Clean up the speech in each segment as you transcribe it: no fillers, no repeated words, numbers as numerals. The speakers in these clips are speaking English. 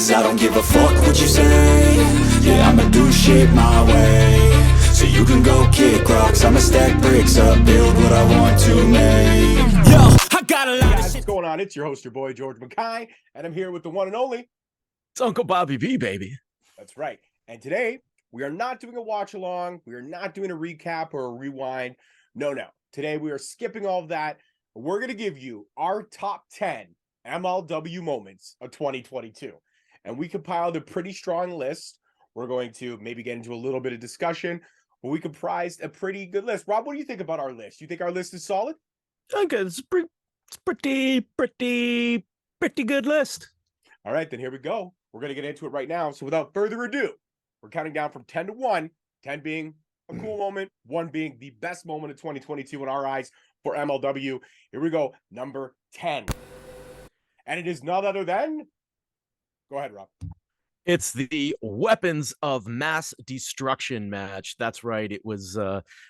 cause I don't give a fuck what you say. Yeah, I'ma do shit my way. So you can go kick rocks, I'ma stack bricks up, build what I want to make. Yo, I got a lot of shit. What's going on? It's your host, your boy, George Mackay, and I'm here with the one and only. It's Uncle Bobby B, baby. That's right. And today, we are not doing a watch-along. We are not doing a recap or a rewind. No. Today, we are skipping all of that. We're going to give you our top 10 MLW moments of 2022. And we compiled a pretty strong list. We're going to maybe get into a little bit of discussion, but we comprised a pretty good list. Rob, what do you think about our list? You think our list is solid? Okay, it's pretty good list. All right, then here we go. We're going to get into it right now. So without further ado, we're counting down from 10 to 1, 10 being a cool moment, 1 being the best moment of 2022 in our eyes for MLW. Here we go, number 10. And it is none other than... Go ahead, Rob. It's the Weapons of Mass Destruction match. That's right. It was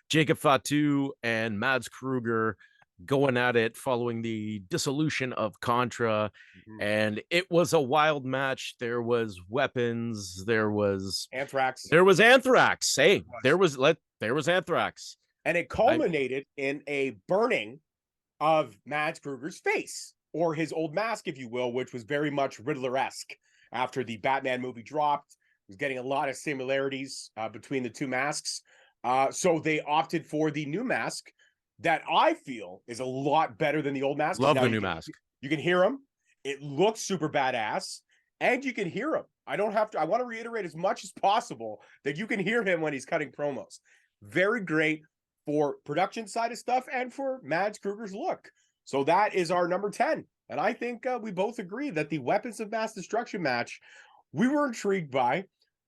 Jacob Fatu and Mads Kruger going at it following the dissolution of Contra. And it was a wild match. There was weapons. There was Anthrax. Hey, there was Anthrax. And it culminated in a burning of Mads Kruger's face, or his old mask, if you will, which was very much Riddler-esque. After the Batman movie dropped, it was getting a lot of similarities between the two masks. So they opted for the new mask that I feel is a lot better than the old mask. Love the new mask. You can hear him. It looks super badass, and you can hear him. I want to reiterate as much as possible that you can hear him when he's cutting promos. Very great for production side of stuff and for Mads Kruger's look. So that is our number 10. And I think we both agree that the Weapons of Mass Destruction match, we were intrigued by.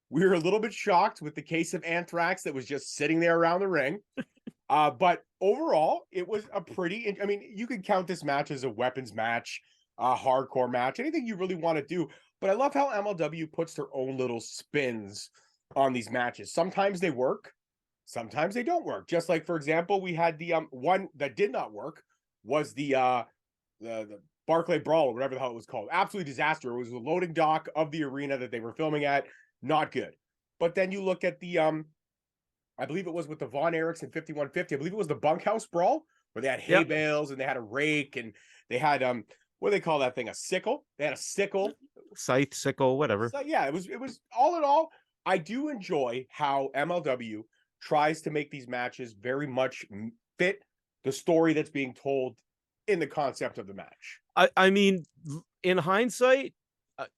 We were a little bit shocked with the case of Anthrax that was just sitting there around the ring. But overall, it was a pretty... I mean, you could count this match as a weapons match, a hardcore match, anything you really want to do. But I love how MLW puts their own little spins on these matches. Sometimes they work. Sometimes they don't work. Just like, for example, we had the one that did not work was the Barclay Brawl, or whatever the hell it was called. Absolutely disaster. It was the loading dock of the arena that they were filming at. Not good. But then you look at the, I believe it was with the Von Erichs in 5150. I believe it was the bunkhouse brawl where they had hay bales and they had a rake and they had, what do they call that thing? A sickle? They had a sickle. Scythe, sickle, whatever. So, yeah, it was all in all, I do enjoy how MLW tries to make these matches very much fit the story that's being told in the concept of the match. I mean, in hindsight,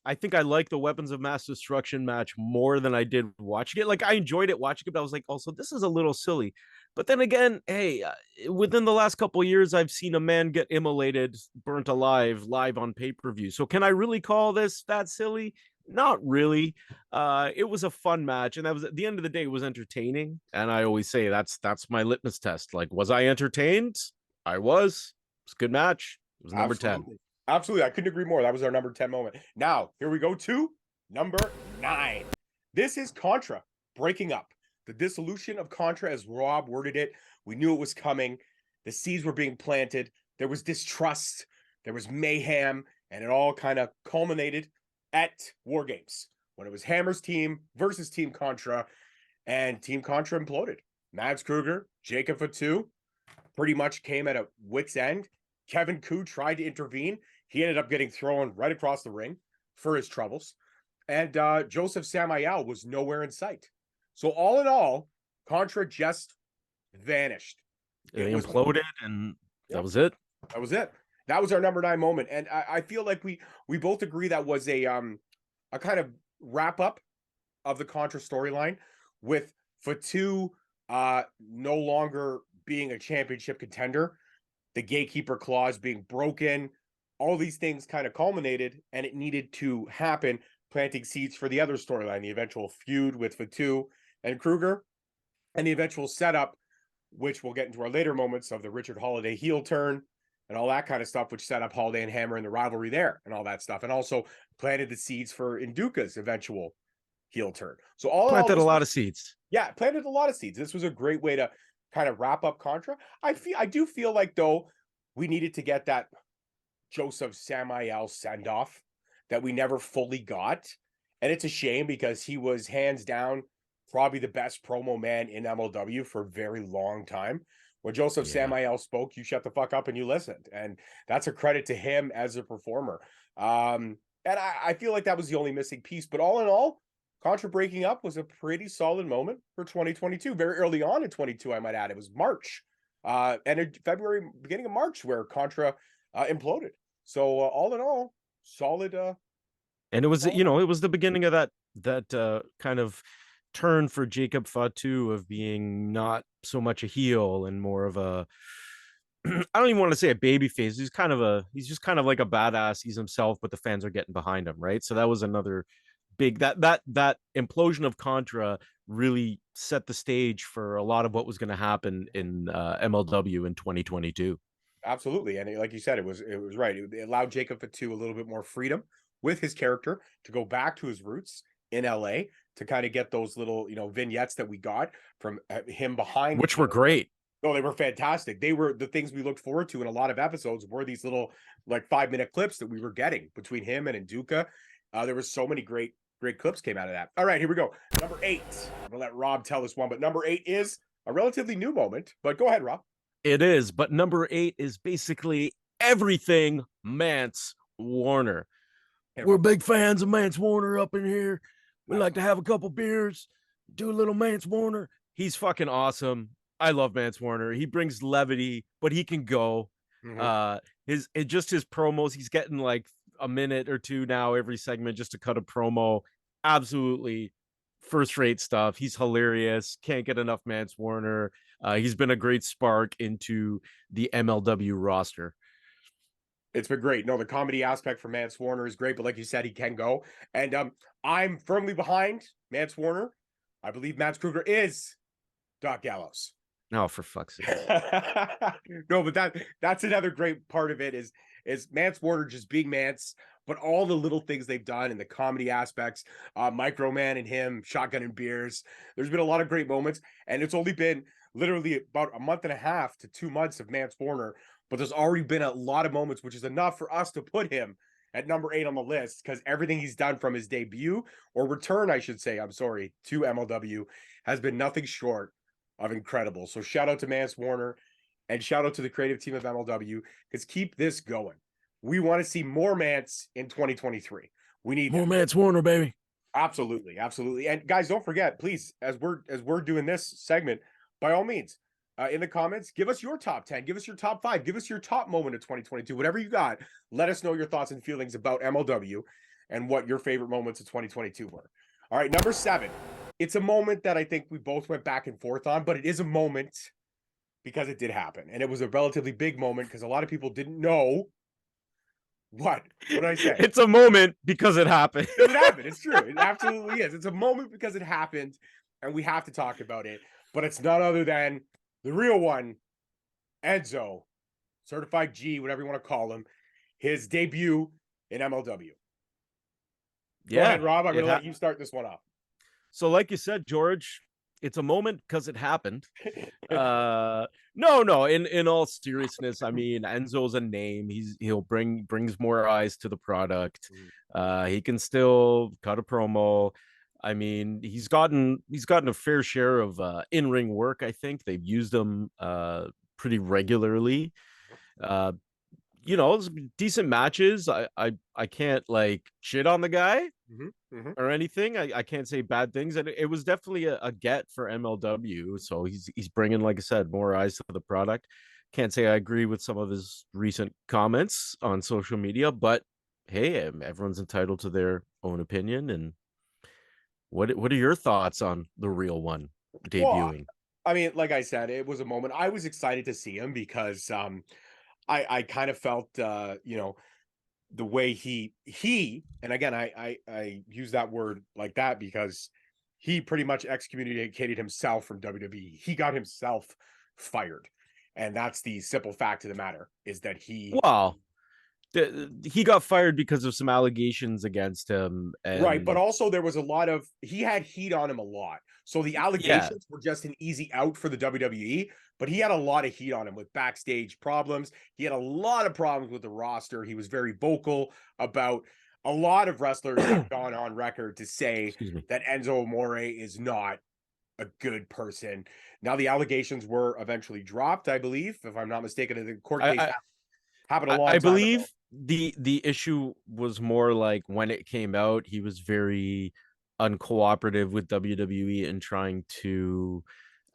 I think I like the Weapons of Mass Destruction match more than I did watching it. Like, I enjoyed it watching it, but I was like, also, this is a little silly. But then again, hey, within the last couple of years, I've seen a man get immolated, burnt alive, live on pay-per-view. So can I really call this that silly? Not really. It was a fun match, and that was, at the end of the day, it was entertaining. And I always say that's my litmus test. Like, was I entertained? I was. It was a good match. It was number 10. Absolutely. I couldn't agree more. That was our number 10 moment. Now, here we go to number 9. This is Contra breaking up. The dissolution of Contra, as Rob worded it. We knew it was coming. The seeds were being planted. There was distrust. There was mayhem. And it all kind of culminated at War Games when it was Hammer's team versus Team Contra. And Team Contra imploded. Mads Kruger, Jacob Fatu pretty much came at a wit's end. Kevin Koo tried to intervene. He ended up getting thrown right across the ring for his troubles. And Joseph Samael was nowhere in sight. So all in all, Contra just vanished. It imploded, and that was it. That was it. That was our number 9 moment. And I feel like we both agree that was a kind of wrap up of the Contra storyline, with Fatu no longer being a championship contender, the gatekeeper clause being broken, all these things kind of culminated, and it needed to happen, planting seeds for the other storyline, the eventual feud with Fatu and Kruger, and the eventual setup, which we'll get into our later moments, of the Richard Holiday heel turn and all that kind of stuff, which set up Holiday and Hammer and the rivalry there and all that stuff, and also planted the seeds for Induka's eventual heel turn. So planted a lot of seeds. Yeah, planted a lot of seeds. This was a great way to kind of wrap up Contra. I do feel like, though, we needed to get that Joseph Samael send-off, that we never fully got. And it's a shame because he was hands down probably the best promo man in MLW for a very long time. When Joseph Samael spoke, you shut the fuck up and you listened. And that's a credit to him as a performer. And I feel like that was the only missing piece. But all in all, Contra breaking up was a pretty solid moment for 2022. Very early on in 22, I might add. It was March. And in February, beginning of March, where Contra imploded. So all in all, solid. And it was, it was the beginning of that kind of turn for Jacob Fatu of being not so much a heel and more of a, I don't even want to say a baby face. He's just kind of like a badass. He's himself, but the fans are getting behind him, right? So that was another big that implosion of Contra really set the stage for a lot of what was going to happen in MLW in 2022. Absolutely, and like you said, it was right. It allowed Jacob Fatu a little bit more freedom with his character to go back to his roots in LA to kind of get those little vignettes that we got from him behind, which were great. No, they were fantastic. They were the things we looked forward to in a lot of episodes were these little like 5-minute clips that we were getting between him and Nduka. There was so many great clips came out of that. All right, here we go. Number 8. I'm gonna let Rob tell this one, but number 8 is a relatively new moment. But go ahead, Rob. It is, but number 8 is basically everything Mance Warner. We're big fans of Mance Warner up in here. We like to have a couple beers, do a little Mance Warner. He's fucking awesome. I love Mance Warner. He brings levity, but he can go. His promos, he's getting like a minute or two now every segment just to cut a promo. Absolutely first-rate stuff. He's hilarious. Can't get enough Mance Warner. He's been a great spark into the MLW roster. It's been great. No, the comedy aspect for Mance Warner is great, but like you said, he can go. And I'm firmly behind Mance Warner. I believe Max Kruger is Doc Gallows. No, for fuck's sake. No, but that's another great part of it is Mance Warner just being Mance, but all the little things they've done and the comedy aspects, Microman and him, shotgun and beers. There's been a lot of great moments, and it's only been literally about a month and a half to 2 months of Mance Warner, but there's already been a lot of moments, which is enough for us to put him at number 8 on the list because everything he's done from his debut or return, I should say, to MLW has been nothing short of incredible. So shout out to Mance Warner and shout out to the creative team of MLW because keep this going. We want to see more Mance in 2023. We need more Mance Warner, baby. Absolutely. And guys, don't forget, please, as we're doing this segment, by all means, in the comments, give us your top 10, give us your top 5, give us your top moment of 2022, whatever you got. Let us know your thoughts and feelings about MLW and what your favorite moments of 2022 were. All right, number 7. It's a moment that I think we both went back and forth on, but it is a moment because it did happen. And it was a relatively big moment because a lot of people didn't know what did I say? It's a moment because it happened. It happened. It's true. It absolutely is. It's a moment because it happened and we have to talk about it. But it's none other than the real one, Enzo, Certified G, whatever you want to call him, his debut in MLW. Go ahead, Rob. I'm going to let you start this one off. So like you said, George, it's a moment because it happened. No, in all seriousness, I mean, Enzo's a name. He'll brings more eyes to the product. He can still cut a promo. I mean, he's gotten a fair share of in-ring work. I think they've used him pretty regularly. Decent matches. I can't like shit on the guy or anything. I can't say bad things, and it was definitely a get for MLW. So he's bringing, like I said, more eyes to the product. Can't say I agree with some of his recent comments on social media, but hey, everyone's entitled to their own opinion. And what are your thoughts on the real one debuting? Well, I mean, like I said, it was a moment. I was excited to see him because I kind of felt the way he and again I use that word like that because he pretty much excommunicated himself from WWE. He got himself fired, and that's the simple fact of the matter is that he got fired because of some allegations against him, right, but also there was he had heat on him a lot, so the allegations were just an easy out for the WWE. But he had a lot of heat on him with backstage problems. He had a lot of problems with the roster. He was very vocal about a lot of wrestlers have gone on record to say Excuse me. that Enzo Amore is not a good person. Now the allegations were eventually dropped, I believe, if I'm not mistaken. The court case happened a I long time ago. believe the issue was more like when it came out, he was very uncooperative with WWE and trying to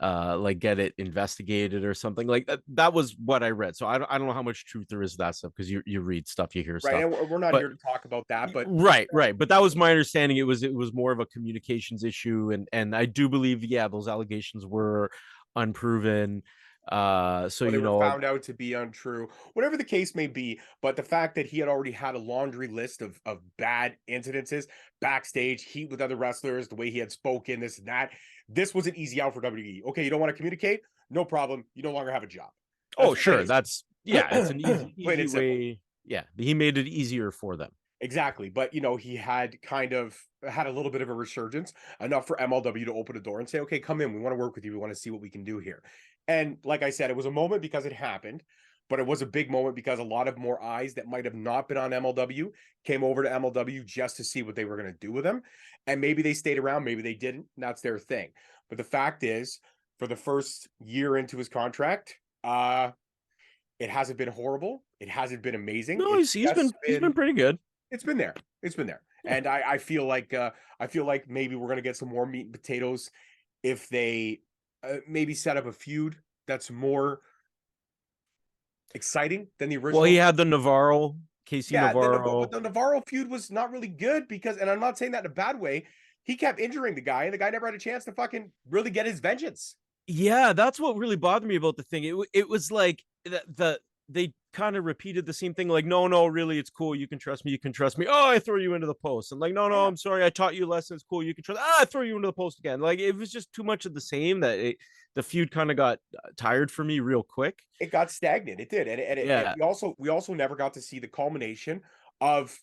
like get it investigated or something like that. That was what I read. So I don't know how much truth there is to that stuff, because you read stuff, you hear Right. stuff. And we're not But here to talk about that, but right. But that was my understanding. It was more of a communications issue, and I do believe, yeah, those allegations were unproven. So they you were know, found out to be untrue, whatever the case may be. But the fact that he had already had a laundry list of bad incidences backstage, heat with other wrestlers, the way he had spoken, this and that, this was an easy out for WWE. Okay, you don't want to communicate? No problem. You no longer have a job. oh sure, that's it's an easy simple. way. Yeah, he made it easier for them. Exactly. But, he had kind of had a little bit of a resurgence, enough for MLW to open a door and say, okay, come in. We want to work with you. We want to see what we can do here. And like I said, it was a moment because it happened, but it was a big moment because a lot of more eyes that might have not been on MLW came over to MLW just to see what they were going to do with him. And maybe they stayed around, maybe they didn't. That's their thing. But the fact is, for the first year into his contract, it hasn't been horrible. It hasn't been amazing. No, It's he's been pretty good. It's been there. It's been there. Yeah. And I feel like maybe we're gonna get some more meat and potatoes if they maybe set up a feud that's more exciting than the original. Well, he had the Navarro, Casey Navarro. But the Navarro feud was not really good because, and I'm not saying that in a bad way, he kept injuring the guy, and the guy never had a chance to fucking really get his vengeance. Yeah, that's what really bothered me about the thing. It was like they kind of repeated the same thing, like, no, really, it's cool, you can trust me, you can trust me. Oh, I throw you into the post, and like, no, I'm sorry, I taught you lessons, cool, you can trust. I throw you into the post again. Like, it was just too much of the same that the feud kind of got tired for me real quick. It got stagnant. It did, and we also never got to see the culmination of,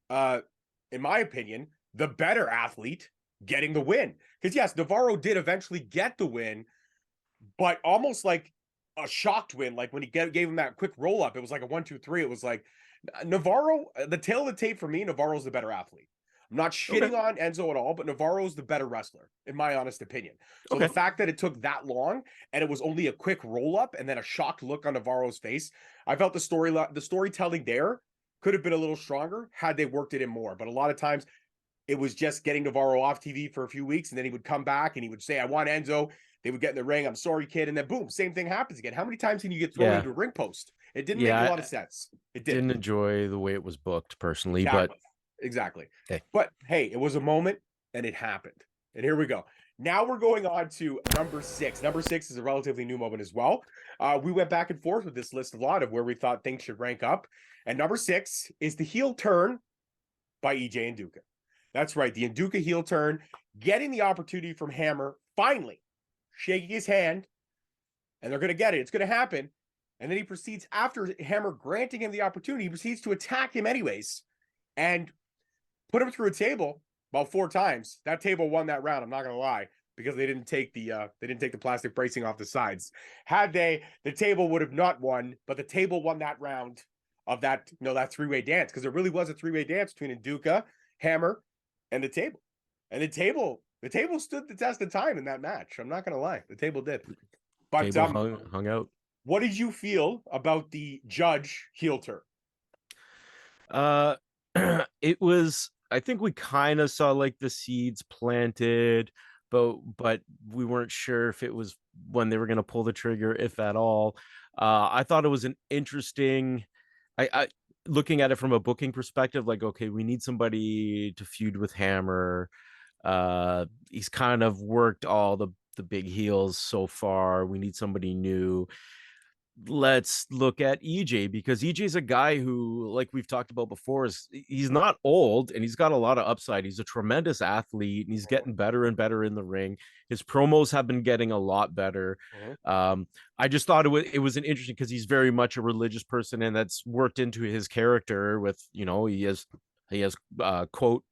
in my opinion, the better athlete getting the win. Because yes, Navarro did eventually get the win, but almost like a shocked win. Like when he gave him that quick roll up, it was like a 1-2-3. It was like Navarro, the tail of the tape for me, Navarro's the better athlete. I'm not shitting on Enzo at all, but Navarro's the better wrestler, in my honest opinion. So the fact that it took that long and it was only a quick roll up and then a shocked look on Navarro's face, I felt the storytelling there could have been a little stronger had they worked it in more. But a lot of times it was just getting Navarro off TV for a few weeks, and then he would come back and he would say, I want Enzo. They would get in the ring. I'm sorry, kid. And then boom, same thing happens again. How many times can you get thrown into a ring post? It didn't make a lot of sense. It didn't enjoy the way it was booked personally, exactly. but exactly. Okay. But hey, it was a moment and it happened. And here we go. Now we're going on to number 6. Number 6 is a relatively new moment as well. We went back and forth with this list a lot of where we thought things should rank up. And number 6 is the heel turn by EJ Nduka. That's right. The Nduka heel turn, getting the opportunity from Hammer, finally shaking his hand, and they're going to get it. It's going to happen. And then he proceeds, after Hammer granting him the opportunity, he proceeds to attack him anyways and put him through a table about 4 times. That table won that round. I'm not going to lie, because they didn't take the plastic bracing off the sides. Had they, the table would have not won, but the table won that round of that, that 3-way dance, because there really was a 3-way dance between Nduka, Hammer, and the table. And the table stood the test of time in that match. I'm not going to lie. The table did. But table hung out. What did you feel about the Judge heel turn? It was, I think we kind of saw like the seeds planted, but we weren't sure if it was when they were going to pull the trigger, if at all. I thought it was an interesting, I looking at it from a booking perspective, like, okay, we need somebody to feud with Hammer. He's kind of worked all the big heels so far. We need somebody new. Let's look at EJ, because EJ's a guy who, like we've talked about before, he's not old and he's got a lot of upside. He's a tremendous athlete and he's getting better and better in the ring. His promos have been getting a lot better. I just thought it was an interesting, because he's very much a religious person, and that's worked into his character with, he has quote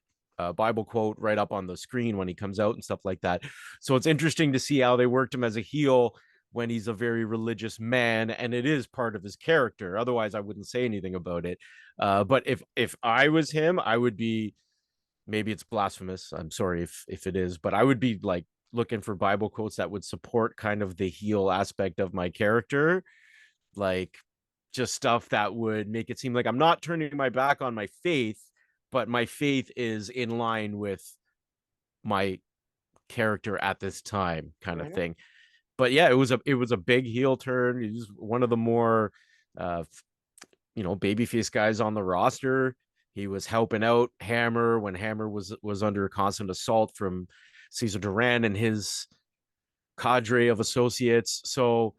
Bible quote right up on the screen when he comes out and stuff like that. So it's interesting to see how they worked him as a heel, when he's a very religious man, and it is part of his character. Otherwise, I wouldn't say anything about it. But if I was him, I would be, maybe it's blasphemous. I'm sorry if it is, but I would be like looking for Bible quotes that would support kind of the heel aspect of my character, like just stuff that would make it seem like I'm not turning my back on my faith, but my faith is in line with my character at this time, kind of thing. But yeah, it was a big heel turn. He's one of the more uh babyface guys on the roster. He was helping out Hammer when Hammer was under constant assault from Cesar Duran and his cadre of associates. So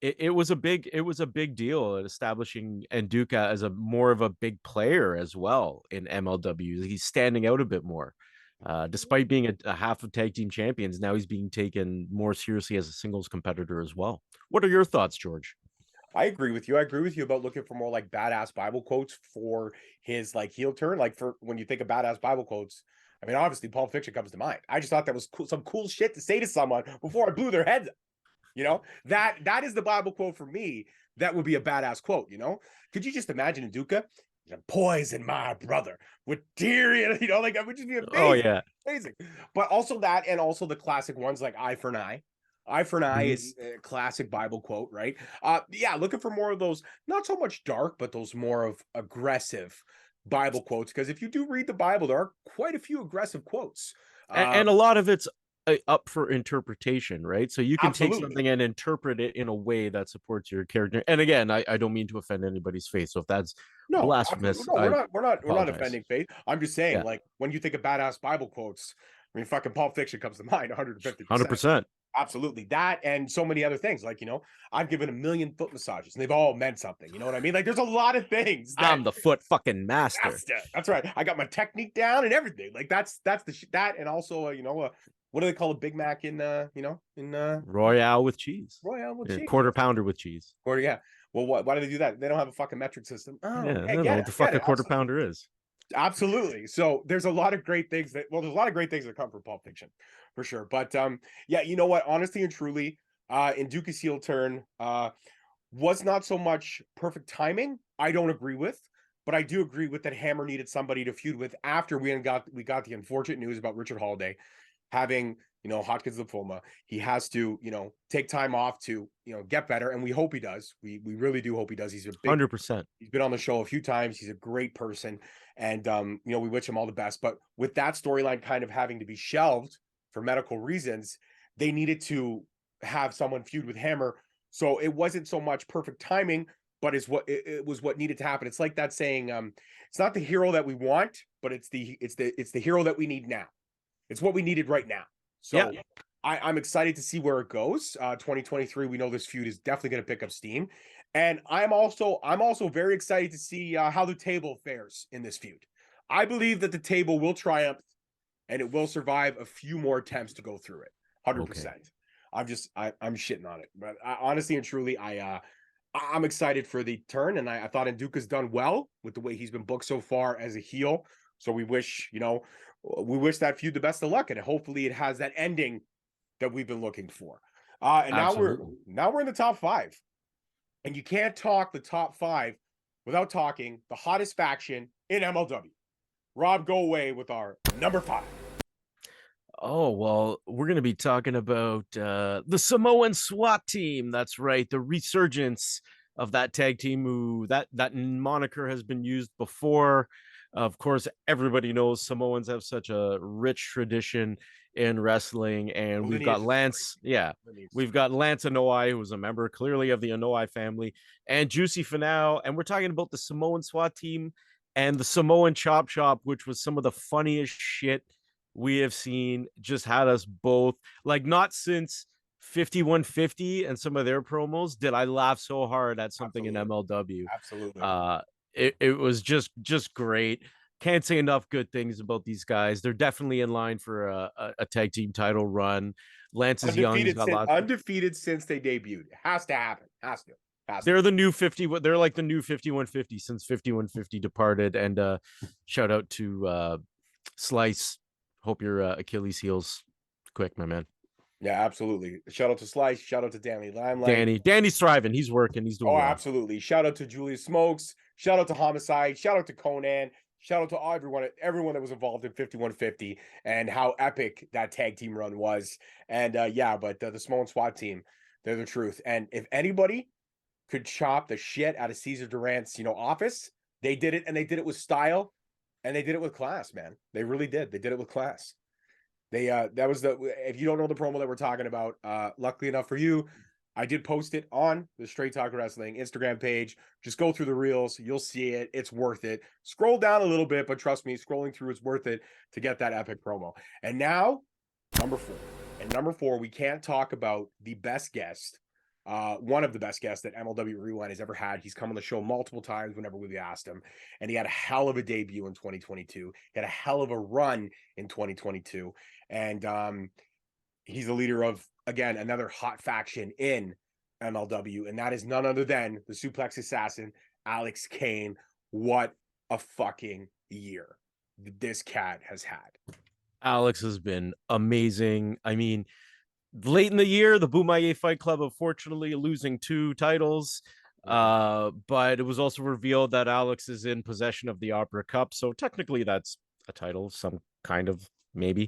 it was a big deal at establishing Nduka as a more of a big player as well in MLW. He's standing out a bit more. Despite being a half of tag team champions, now he's being taken more seriously as a singles competitor as well. What are your thoughts, George? I agree with you. I agree with you about looking for more like badass Bible quotes for his like heel turn. Like for when you think of badass Bible quotes, I mean, obviously Pulp Fiction comes to mind. I just thought that was cool, some cool shit to say to someone before I blew their heads up. You know, that is the Bible quote for me. That would be a badass quote. You know, could you just imagine Duca? Poison my brother with Tyrion, you know, like that would just be amazing. Oh yeah, amazing. But also that, and also the classic ones like eye for an eye. Eye for an eye is a classic Bible quote, right? Yeah, looking for more of those, not so much dark, but those more of aggressive Bible quotes. Because if you do read the Bible, there are quite a few aggressive quotes. and a lot of it's up for interpretation, right? So you can Absolutely. take something and interpret it in a way that supports your character. And again, I don't mean to offend anybody's faith. So if that's No, blasphemous, no, we're not apologize. offending faith. I'm just saying, Yeah. like when you think of badass Bible quotes, I mean, fucking Pulp Fiction comes to mind, 150%. 100%. Absolutely. That and so many other things. Like, you know, I've given 1 million foot massages and they've all meant something. You know what I mean? Like, there's a lot of things. I'm the foot fucking master. That's right. I got my technique down and everything. Like, that's that. And also, what do they call a Big Mac in, Royale with cheese. Royale with cheese. Quarter pounder with cheese. Or, yeah. Well, why do they do that? They don't have a fucking metric system. Oh, yeah, I don't know what the fuck a quarter pounder is. Absolutely. So there's a lot of great things there's a lot of great things that come from Pulp Fiction for sure. But yeah, you know what? Honestly and truly, in Duke's heel turn was not so much perfect timing. I don't agree with, but I do agree with that Hammer needed somebody to feud with after we got the unfortunate news about Richard Holiday having, Hodgkin's lymphoma. He has to, take time off to, get better. And we hope he does. We really do hope he does. He's a big 100%. He's been on the show a few times. He's a great person. And, we wish him all the best. But with that storyline kind of having to be shelved for medical reasons, they needed to have someone feud with Hammer. So it wasn't so much perfect timing, but it was what needed to happen. It's like that saying, it's not the hero that we want, but it's the hero that we need now. It's what we needed right now. So yeah. I'm excited to see where it goes. 2023, we know this feud is definitely going to pick up steam. And I'm also very excited to see how the table fares in this feud. I believe that the table will triumph and it will survive a few more attempts to go through it. 100%. Okay. I'm shitting on it. But honestly and truly, I'm excited for the turn. And I thought Nduka's done well with the way he's been booked so far as a heel. So we wish that feud the best of luck. And hopefully it has that ending that we've been looking for. And Absolutely. now we're in the top 5. And you can't talk the top 5 without talking the hottest faction in MLW. Rob, go away with our number 5. Oh, well, we're going to be talking about the Samoan SWAT team. That's right. The resurgence of that tag team who that moniker has been used before. Of course, everybody knows Samoans have such a rich tradition in wrestling, and we've got Lance. Yeah, we've got Lance Anoa'i, who's a member clearly of the Anoa'i family, and Juicy Finau. And we're talking about the Samoan SWAT team and the Samoan Chop Shop, which was some of the funniest shit we have seen. Just had us both like, not since 5150 and some of their promos did I laugh so hard at something in MLW. Absolutely. It was just great. Can't say enough good things about these guys. They're definitely in line for a tag team title run. Lance is young. He's got lots undefeated since they debuted. It has to happen. Has to. They're the new 50. They're like the new 5150 since 5150 departed. And shout out to Slice. Hope your Achilles heals quick, my man. Yeah, absolutely. Shout out to Slice. Shout out to Danny Limelight. Danny's thriving. He's working. He's doing Oh, well. absolutely. Shout out to Julius Smokes. Shout out to Homicide. Shout out to Conan. Shout out to everyone that was involved in 5150 and how epic that tag team run was. And the Samoan SWAT team, they're the truth. And if anybody could chop the shit out of Cesar Durant's, office, they did it, and they did it with style, and they did it with class, man. They really did. They did it with class. They that was if you don't know the promo that we're talking about, luckily enough for you, I did post it on the Straight Talk Wrestling Instagram page. Just go through the reels. You'll see it. It's worth it. Scroll down a little bit, but trust me, scrolling through, it's worth it to get that epic promo. And now, number 4. And number 4, we can't talk about the best guest, one of the best guests that MLW Rewind has ever had. He's come on the show multiple times whenever we asked him. And he had a hell of a debut in 2022. He had a hell of a run in 2022. And he's the leader of, again, another hot faction in MLW, and that is none other than the Suplex Assassin, Alex Kane. What a fucking year this cat has had. Alex has been amazing. I mean, late in the year, the Bumaye Fight Club, unfortunately, losing 2 titles. But it was also revealed that Alex is in possession of the Opera Cup. So technically that's a title, some kind of, maybe.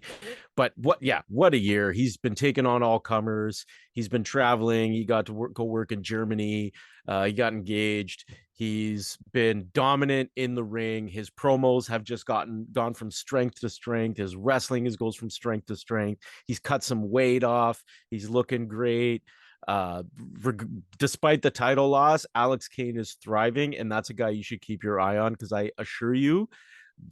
But what a year. He's been taking on all comers. He's been traveling. He got to go work in Germany. He got engaged. He's been dominant in the ring. His promos have just gone from strength to strength. His wrestling goes from strength to strength. He's cut some weight off. He's looking great. Despite the title loss, Alex Kane is thriving, and that's a guy you should keep your eye on, because I assure you,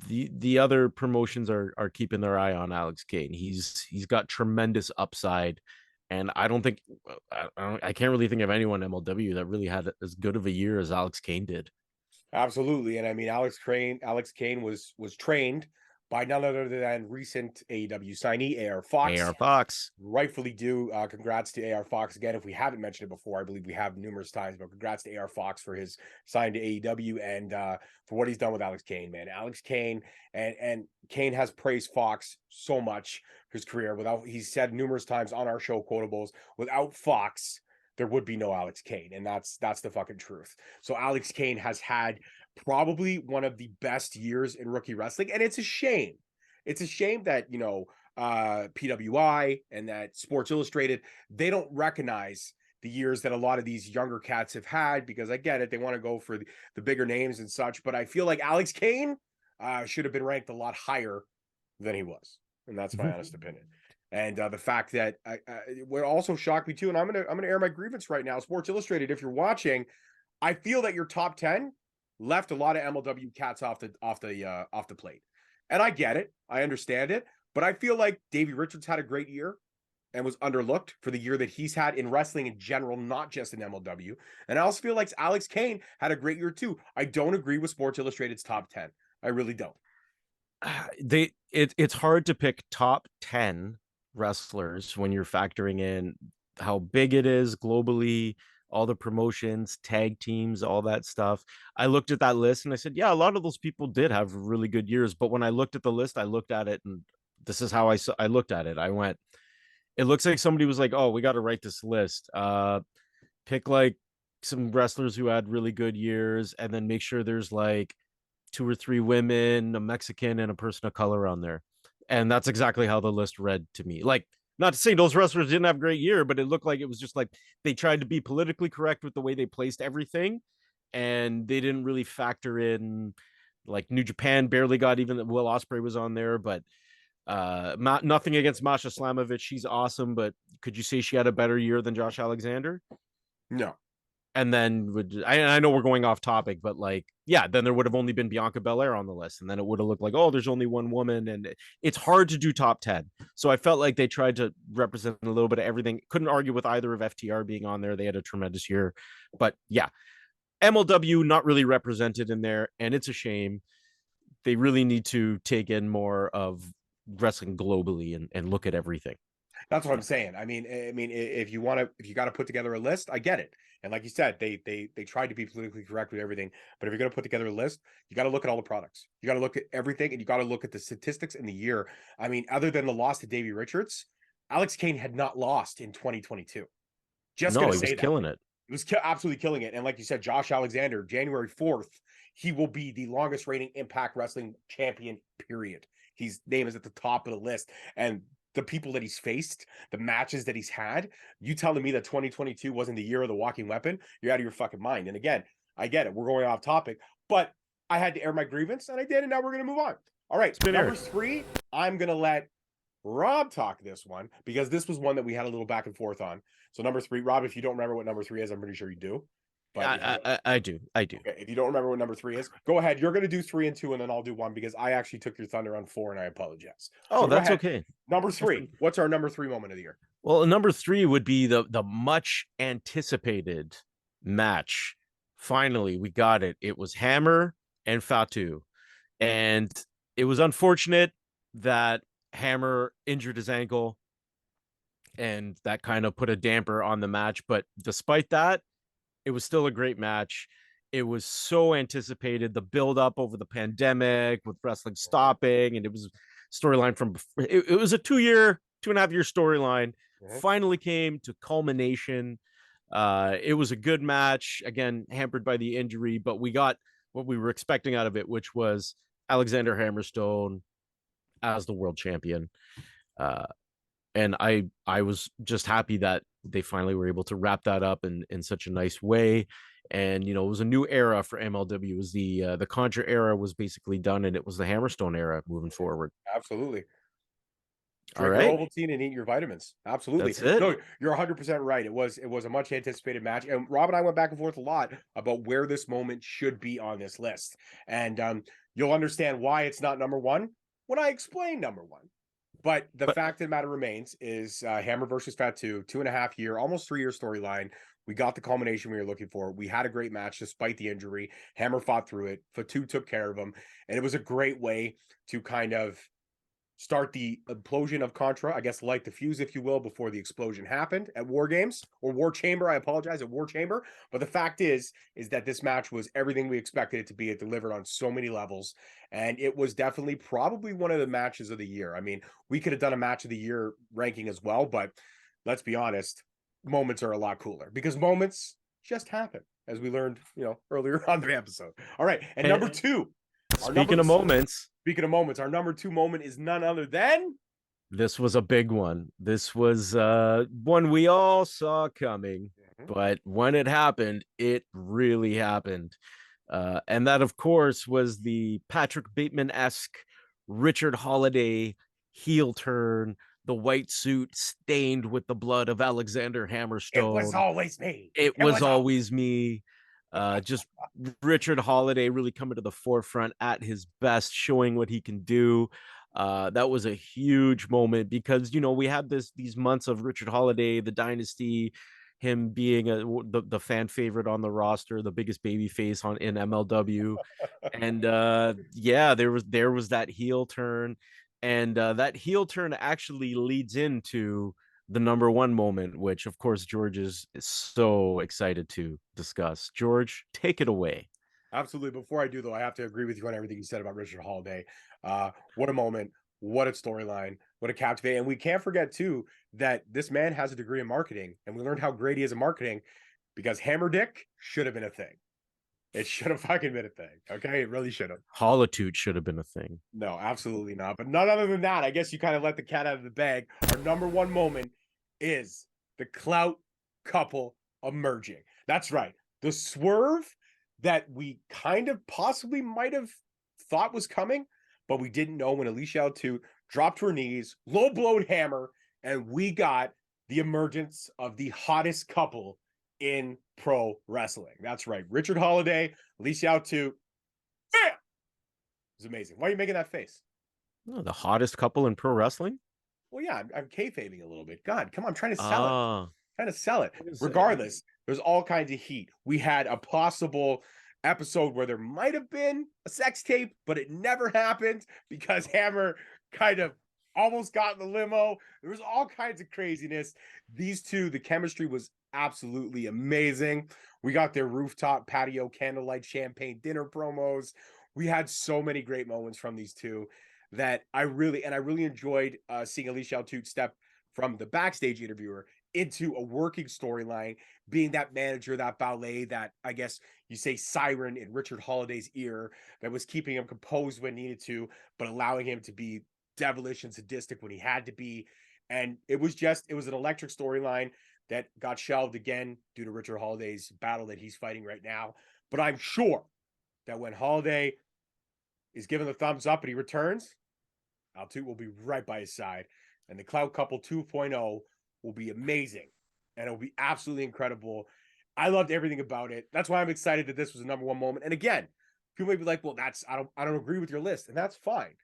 the other promotions are keeping their eye on Alex Kane. He's got tremendous upside, and I can't really think of anyone in MLW that really had as good of a year as Alex Kane did. Absolutely. And I mean, Alex Kane was trained by none other than recent AEW signee AR Fox. AR Fox, rightfully due. Congrats to AR Fox again. If we haven't mentioned it before, I believe we have numerous times, but congrats to AR Fox for his sign to AEW and for what he's done with Alex Kane, man. Alex Kane and Kane has praised Fox so much for his career. He's said numerous times on our show quotables, without Fox, there would be no Alex Kane, and that's the fucking truth. So Alex Kane has had probably one of the best years in rookie wrestling, and it's a shame. It's a shame that PWI and that Sports Illustrated, they don't recognize the years that a lot of these younger cats have had, because I get it, they want to go for the bigger names and such, but I feel like Alex Kane should have been ranked a lot higher than he was, and that's my honest opinion. And the fact that what also shocked me too, and I'm gonna air my grievance right now, Sports Illustrated, if you're watching, I feel that your top 10 left a lot of MLW cats off the plate. And I get it, I understand it, but I feel like Davey Richards had a great year and was underlooked for the year that he's had in wrestling in general, not just in MLW. And I also feel like Alex Kane had a great year too. I don't agree with Sports Illustrated's top 10. I really don't. It's hard to pick top 10 wrestlers when you're factoring in how big it is globally, all the promotions, tag teams, all that stuff. I looked at that list and I said, yeah, a lot of those people did have really good years. But when I looked at the list, I looked at it, and this is how I looked at it. I went, it looks like somebody was like, oh, we got to write this list. Pick like some wrestlers who had really good years, and then make sure there's like 2 or 3 women, a Mexican, and a person of color on there. And that's exactly how the list read to me. Like, not to say those wrestlers didn't have a great year, but it looked like it was just like they tried to be politically correct with the way they placed everything, and they didn't really factor in, like, New Japan barely got, even Will Ospreay was on there, but nothing against Masha Slamovich. She's awesome, but could you say she had a better year than Josh Alexander? No. And then I know we're going off topic, but like, yeah, then there would have only been Bianca Belair on the list, and then it would have looked like, oh, there's only one woman, and it's hard to do top 10. So I felt like they tried to represent a little bit of everything. Couldn't argue with either of FTR being on there. They had a tremendous year, but yeah, MLW not really represented in there, and it's a shame. They really need to take in more of wrestling globally and look at everything. That's what I'm saying. I mean, if you got to put together a list, I get it. And like you said, they tried to be politically correct with everything. But if you're going to put together a list, you got to look at all the products. You got to look at everything, and you got to look at the statistics in the year. I mean, other than the loss to Davey Richards, Alex Kane had not lost in 2022. Just No, gonna he say was that. killing it. He was absolutely killing it. And like you said, Josh Alexander, January 4th, he will be the longest reigning Impact Wrestling champion, period. His name is at the top of the list. And the people that he's faced, the matches that he's had, you telling me that 2022 wasn't the year of the walking weapon? You're out of your fucking mind. And again, I get it. We're going off topic, but I had to air my grievance and I did. And now we're going to move on. All right. Number 3, I'm going to let Rob talk this one because this was one that we had a little back and forth on. So number 3, Rob, if you don't remember what number 3 is, I'm pretty sure you do. But I do. Okay, if you don't remember what number 3 is, go ahead. You're going to do 3 and 2, and then I'll do 1 because I actually took your thunder on 4, and I apologize. Oh, so that's okay. Number 3. What's our number 3 moment of the year? Well, number 3 would be the much anticipated match. Finally, we got it. It was Hammer and Fatu, and it was unfortunate that Hammer injured his ankle, and that kind of put a damper on the match. But despite that, it was still a great match. It was so anticipated. The build up over the pandemic with wrestling stopping, and it was storyline from it was a 2.5 year storyline. Finally came to culmination. It was a good match. Again, hampered by the injury, but we got what we were expecting out of it, which was Alexander Hammerstone as the world champion. And I was just happy that they finally were able to wrap that up in such a nice way. And it was a new era for MLW. It was the Contra era was basically done, and it was the Hammerstone era moving forward. Absolutely. Drink your Ovaltine and eat your vitamins. Absolutely. That's it. No, you're 100% right. It was a much anticipated match, and Rob and I went back and forth a lot about where this moment should be on this list. And you'll understand why it's not number 1 when I explain number 1. But the fact of the matter remains is Hammer versus Fatu, 2.5 year, almost 3 year storyline. We got the culmination we were looking for. We had a great match despite the injury. Hammer fought through it. Fatu took care of him. And it was a great way to kind of start the implosion of Contra, I guess, light the fuse, if you will, before the explosion happened at War Games or War Chamber. I apologize, at War Chamber. But the fact is that this match was everything we expected it to be. It delivered on so many levels, and it was definitely probably one of the matches of the year. I mean, we could have done a match of the year ranking as well, but let's be honest, moments are a lot cooler because moments just happen, as we learned, earlier on the episode. All right, and number 2. Speaking of moments, our number 2 moment is none other than... This was a big one. This was one we all saw coming, but when it happened, it really happened. And that, of course, was the Patrick Bateman-esque Richard Holiday heel turn, the white suit stained with the blood of Alexander Hammerstone. It was always me. It was always me. Just Richard Holiday really coming to the forefront at his best, showing what he can do. That was a huge moment because we had these months of Richard Holiday, the dynasty, him being the fan favorite on the roster, the biggest baby face in MLW, and there was that heel turn, and that heel turn actually leads into the number 1 moment, which of course George is so excited to discuss. George, take it away. Absolutely. Before I do, though, I have to agree with you on everything you said about Richard Holiday. What a moment, what a storyline, what a captivating. And we can't forget too that this man has a degree in marketing, and we learned how great he is in marketing because Hammer Dick should have been a thing. It should have fucking been a thing. Okay, it really should have. Holitude should have been a thing. No, absolutely not. But none other than that, I guess you kind of let the cat out of the bag. Our number 1 moment is the Clout couple emerging. That's right. The swerve that we kind of possibly might have thought was coming, but we didn't know when Alicia Altout dropped to her knees, low-blowed Hammer, and we got the emergence of the hottest couple in pro wrestling. That's right. Richard Holiday, Alicia Altout. Bam! It's amazing. Why are you making that face? Oh, the hottest couple in pro wrestling? Well, yeah, I'm kayfabing a little bit. God, come on, I'm trying to sell it. Trying to sell it. Regardless, there's all kinds of heat. We had a possible episode where there might have been a sex tape, but it never happened because Hammer kind of almost got in the limo. There was all kinds of craziness. These two, the chemistry was absolutely amazing. We got their rooftop patio candlelight champagne dinner promos. We had so many great moments from these two that I really enjoyed seeing Alicia Altout step from the backstage interviewer into a working storyline, being that manager, that ballet, that I guess you say siren in Richard Holiday's ear that was keeping him composed when needed to, but allowing him to be devilish and sadistic when he had to be. And it was an electric storyline that got shelved again due to Richard Holiday's battle that he's fighting right now. But I'm sure that when Holiday is given the thumbs up and he returns, Altu will be right by his side. And the Cloud Couple 2.0 will be amazing. And it'll be absolutely incredible. I loved everything about it. That's why I'm excited that this was a number one moment. And again, people may be like, well, I don't agree with your list. And that's fine.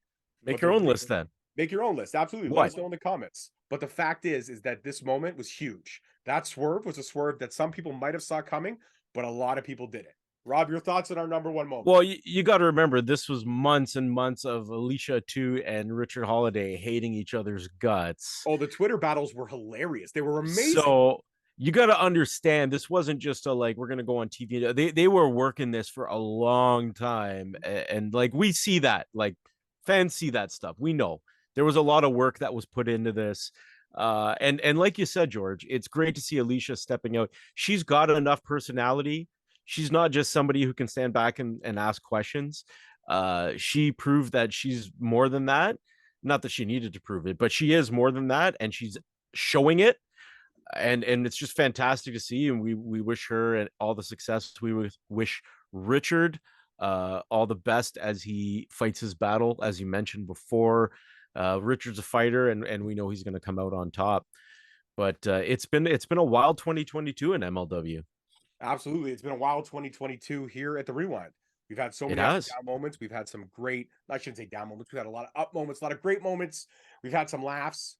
Make your own list then. Make your own list. Absolutely. What? Let us know in the comments. But the fact is that this moment was huge. That swerve was a swerve that some people might have saw coming, but a lot of people didn't. Rob, your thoughts on our number one moment? Well, you got to remember, this was months and months of Alicia 2 and Richard Holiday hating each other's guts. Oh, the Twitter battles were hilarious. They were amazing. So you got to understand, this wasn't just a like, we're going to go on TV. They were working this for a long time. And like, we see that, like, fans see that stuff. We know there was a lot of work that was put into this. And like you said, George, it's great to see Alicia stepping out. She's got enough personality. She's not just somebody who can stand back and ask questions. She proved that she's more than that. Not that she needed to prove it, but she is more than that, and she's showing it. And it's just fantastic to see. And we wish her and all the success. We wish Richard all the best as he fights his battle, as you mentioned before. Richard's a fighter, and we know he's going to come out on top. But it's been a wild 2022 in MLW. Absolutely. It's been a wild 2022 here at the Rewind. We've had so many down moments. We've had some great, I shouldn't say down moments. We've had a lot of up moments, a lot of great moments. We've had some laughs.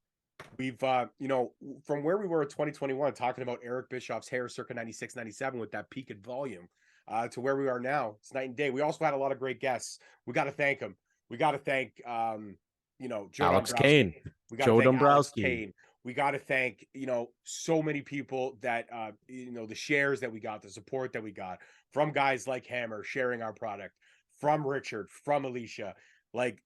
We've, from where we were in 2021, talking about Eric Bischoff's hair circa 96, 97 with that peak in volume to where we are now. It's night and day. We also had a lot of great guests. We got to thank them. We got to thank, Joe Alex Dombrowski. Kane. We got Joe to thank Alex Dombrowski. Kane. We got to thank, so many people that, the shares that we got, the support that we got from guys like Hammer sharing our product, from Richard, from Alicia. Like,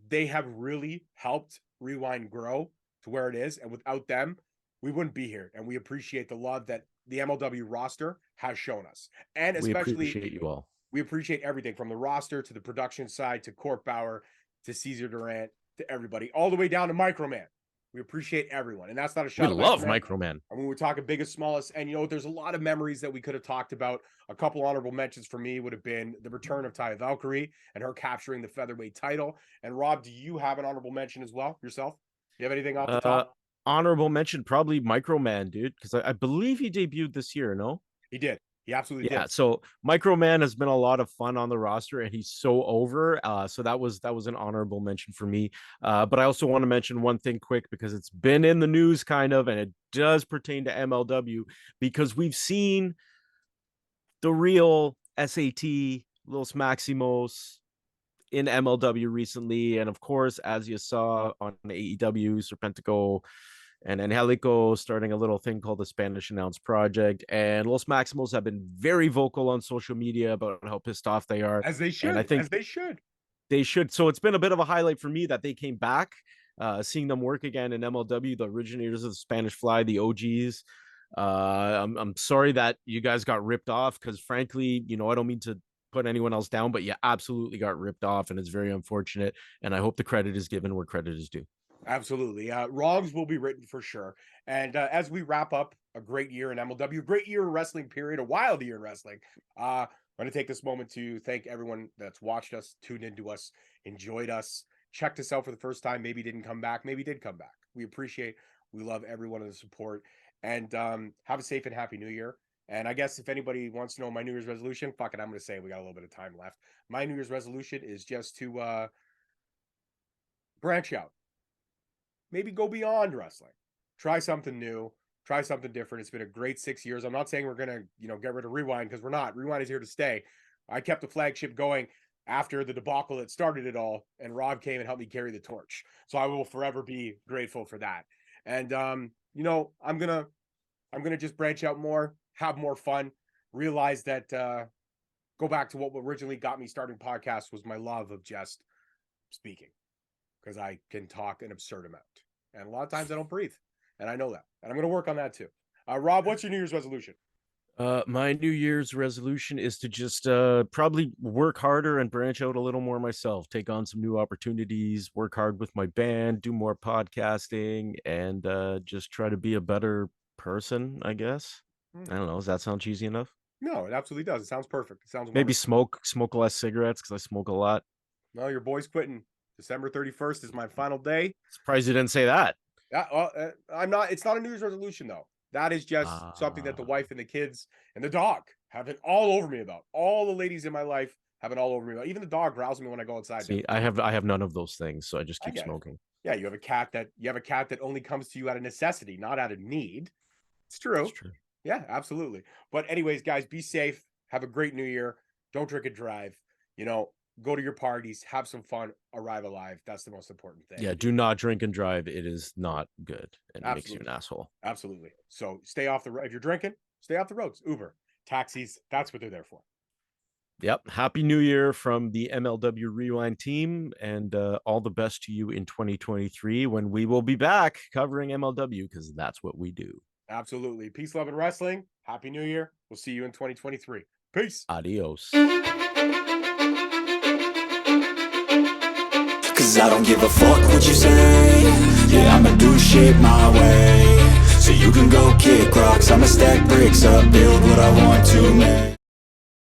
they have really helped Rewind grow to where it is. And without them, we wouldn't be here. And we appreciate the love that the MLW roster has shown us. And especially, we appreciate you all. We appreciate everything from the roster to the production side to Court Bauer to Caesar Durant to everybody, all the way down to Microman. We appreciate everyone. And that's not a shot. We love Microman. And when we're talking biggest, smallest, and there's a lot of memories that we could have talked about. A couple honorable mentions for me would have been the return of Taya Valkyrie and her capturing the featherweight title. And Rob, do you have an honorable mention as well yourself? Do you have anything off the top? Honorable mention, probably Microman, dude, because I believe he debuted this year, no? He did. He absolutely did. Yeah, so Microman has been a lot of fun on the roster, and he's so over. So that was an honorable mention for me. But I also want to mention one thing quick, because it's been in the news kind of, and it does pertain to MLW, because we've seen the real SAT, Los Maximos, in MLW recently. And of course, as you saw on AEW, Serpentico and Angelico starting a little thing called the Spanish Announce Project. And Los Maximos have been very vocal on social media about how pissed off they are. As they should. And I think as they should. They should. So it's been a bit of a highlight for me that they came back, seeing them work again in MLW, the originators of the Spanish Fly, the OGs. I'm sorry that you guys got ripped off, because frankly, I don't mean to put anyone else down, but you absolutely got ripped off, and it's very unfortunate. And I hope the credit is given where credit is due. Absolutely. Wrongs will be written for sure. And as we wrap up a great year in MLW, great year in wrestling period, a wild year in wrestling, I'm going to take this moment to thank everyone that's watched us, tuned into us, enjoyed us, checked us out for the first time, maybe didn't come back, maybe did come back. We love everyone of the support, and have a safe and happy new year. And I guess if anybody wants to know my New Year's resolution, fuck it, I'm going to say we got a little bit of time left. My New Year's resolution is just to branch out. Maybe go beyond wrestling. Try something new. Try something different. It's been a great 6 years. I'm not saying we're going to, get rid of Rewind, because we're not. Rewind is here to stay. I kept the flagship going after the debacle that started it all, and Rob came and helped me carry the torch. So I will forever be grateful for that. And, I'm going to just branch out more, have more fun, realize that, go back to what originally got me starting podcasts was my love of just speaking, because I can talk an absurd amount. And a lot of times I don't breathe. and I know that, and I'm going to work on that too. Rob, what's your New Year's resolution? My New Year's resolution is to just probably work harder and branch out a little more myself, take on some new opportunities, work hard with my band, do more podcasting, and just try to be a better person, I guess. I don't know. Does that sound cheesy enough? No, it absolutely does. It sounds perfect. It sounds Maybe wonderful. smoke less cigarettes because I smoke a lot. No, your boy's quitting. December 31st is my final day. Surprised you didn't say that. I'm not. It's not a New Year's resolution though. That is just something that the wife and the kids and the dog have been all over me about. All the ladies in my life have been all over me about. Even the dog growls at me when I go outside. See, I have none of those things, so I just keep smoking. Yeah, you have a cat that only comes to you out of necessity, not out of need. It's true. It's true. Yeah, absolutely. But anyways, guys, be safe. Have a great New Year. Don't drink and drive. Go to your parties, have some fun, arrive alive. That's the most important thing. Yeah, do not drink and drive. It is not good. And it makes you an asshole. Absolutely. So stay off the road. If you're drinking, stay off the roads. Uber, taxis, that's what they're there for. Yep. Happy New Year from the MLW Rewind team, and all the best to you in 2023 when we will be back covering MLW, because that's what we do. Absolutely. Peace, love, and wrestling. Happy New Year. We'll see you in 2023. Peace. Adios. Cause I don't give a fuck what you say. Yeah, I'ma do shit my way. So you can go kick rocks, I'ma stack bricks up, build what I want to make.